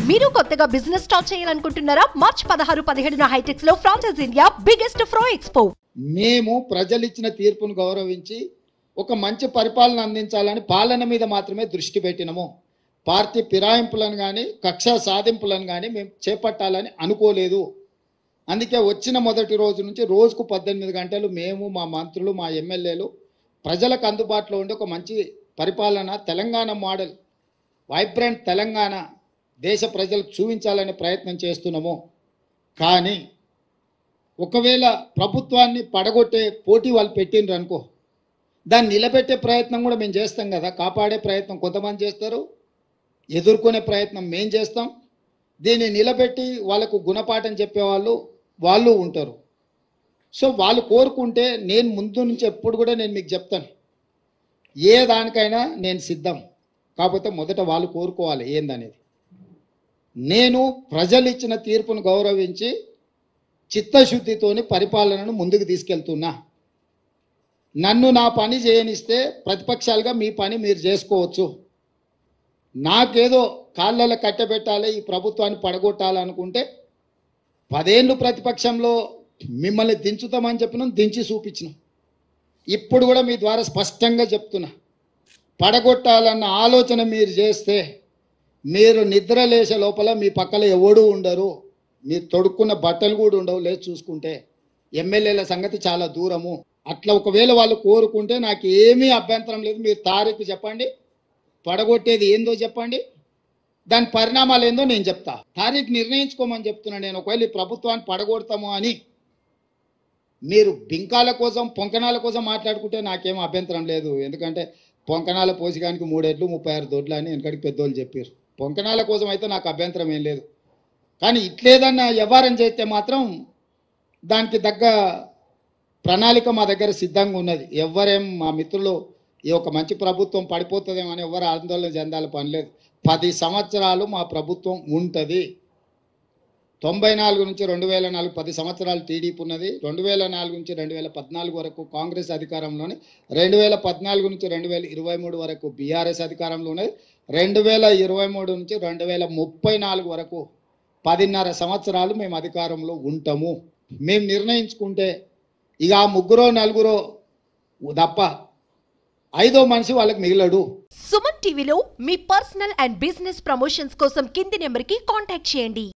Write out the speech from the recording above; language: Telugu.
మీరు కొత్తగా బిజినెస్ స్టార్ట్ చేయాలనుకుంటున్నారా? మార్చ్ 16-17 హైటెక్స్ లో ఫ్రాన్సెస్ ఇండియా బిగ్గెస్ట్ ఫ్రో ఎక్స్పో. మేము ప్రజలు ఇచ్చిన తీర్పును గౌరవించి ఒక మంచి పరిపాలన అందించాలని పాలన మీద మాత్రమే దృష్టి పెట్టినము. పార్టీ ఫిరాయింపులను కానీ కక్ష సాధింపులను కానీ మేము చేపట్టాలని అనుకోలేదు. అందుకే వచ్చిన మొదటి రోజు నుంచి రోజుకు 18 గంటలు మేము, మా మంత్రులు, మా ఎమ్మెల్యేలు ప్రజలకు అందుబాటులో ఉండే ఒక మంచి పరిపాలన, తెలంగాణ మోడల్, వైబ్రెంట్ తెలంగాణ దేశ ప్రజలకు చూపించాలనే ప్రయత్నం చేస్తున్నాము. కానీ ఒకవేళ ప్రభుత్వాన్ని పడగొట్టే పోటీ వాళ్ళు పెట్టిండ్రు అనుకో, దాన్ని నిలబెట్టే ప్రయత్నం కూడా మేము చేస్తాం కదా. కాపాడే ప్రయత్నం కొంతమంది చేస్తారు, ఎదుర్కొనే ప్రయత్నం మేము చేస్తాం. దీన్ని నిలబెట్టి వాళ్ళకు గుణపాఠం చెప్పేవాళ్ళు వాళ్ళు ఉంటారు. సో వాళ్ళు కోరుకుంటే నేను ముందు నుంచి ఎప్పుడు కూడా నేను మీకు చెప్తాను, ఏ దానికైనా నేను సిద్ధం. కాకపోతే మొదట వాళ్ళు కోరుకోవాలి ఏందనేది. నేను ప్రజలు ఇచ్చిన తీర్పును గౌరవించి చిత్తశుద్ధితోని పరిపాలనను ముందుకు తీసుకెళ్తున్నా. నన్ను నా పని చేయనిస్తే ప్రతిపక్షాలుగా మీ పని మీరు చేసుకోవచ్చు. నాకేదో కాళ్ళలో కట్టబెట్టాలి, ఈ ప్రభుత్వాన్ని పడగొట్టాలనుకుంటే 10 ఏళ్ళు ప్రతిపక్షంలో మిమ్మల్ని దించుతామని చెప్పినాం, దించి చూపించినాం. ఇప్పుడు కూడా మీ ద్వారా స్పష్టంగా చెప్తున్నా, పడగొట్టాలన్న ఆలోచన మీరు చేస్తే మీరు నిద్ర లేచే లోపల మీ పక్కన ఎవడూ ఉండరు, మీరు తొడుక్కున్న బట్టలు కూడా ఉండవు. లేదు చూసుకుంటే ఎమ్మెల్యేల సంగతి చాలా దూరము. అట్లా ఒకవేళ వాళ్ళు కోరుకుంటే నాకు ఏమీ అభ్యంతరం లేదు. మీరు తారీఖు చెప్పండి, పడగొట్టేది ఏందో చెప్పండి, దాని పరిణామాలు ఏందో నేను చెప్తా. తారీఖు నిర్ణయించుకోమని చెప్తున్నా నేను. ఒకవేళ ఈ ప్రభుత్వాన్ని పడగొడతాము అని మీరు బింకాల కోసం, పొంకనాల కోసం మాట్లాడుకుంటే నాకేం అభ్యంతరం లేదు. ఎందుకంటే పొంకనాల పోసిగానికి 3 ఏళ్ళు 36 దొడ్లు అని వెనకడికి పెద్దోళ్ళు చెప్పారు. పొంకనాల కోసం అయితే నాకు అభ్యంతరం ఏం లేదు. కానీ ఇట్లేదన్నా వ్యవహారం చేస్తే మాత్రం దానికి తగ్గ ప్రణాళిక మా దగ్గర సిద్ధంగా ఉన్నది. ఎవరేం మా మిత్రులు ఈ ఒక మంచి ప్రభుత్వం పడిపోతుందేమో అని ఎవరు ఆందోళన చెందాల పని లేదు. 10 సంవత్సరాలు మా ప్రభుత్వం ఉంటుంది. 94 నుంచి 2004 10 సంవత్సరాలు టీడీపీ ఉన్నది. 2004 నుంచి 2014 వరకు కాంగ్రెస్ అధికారంలోనే, 2014 నుంచి 2023 వరకు బీఆర్ఎస్ అధికారంలో ఉన్నది. 2023 నుంచి 2034 వరకు 10.5 సంవత్సరాలు మేము అధికారంలో ఉంటాము. మేము నిర్ణయించుకుంటే ఇక ఆ 3-4 తప్ప 5వ మనిషి వాళ్ళకి మిగిలడు. సుమన్ టీవీలో మీ పర్సనల్ అండ్ బిజినెస్ ప్రమోషన్స్ కోసం కింది నెంబర్కి కాంటాక్ట్ చేయండి.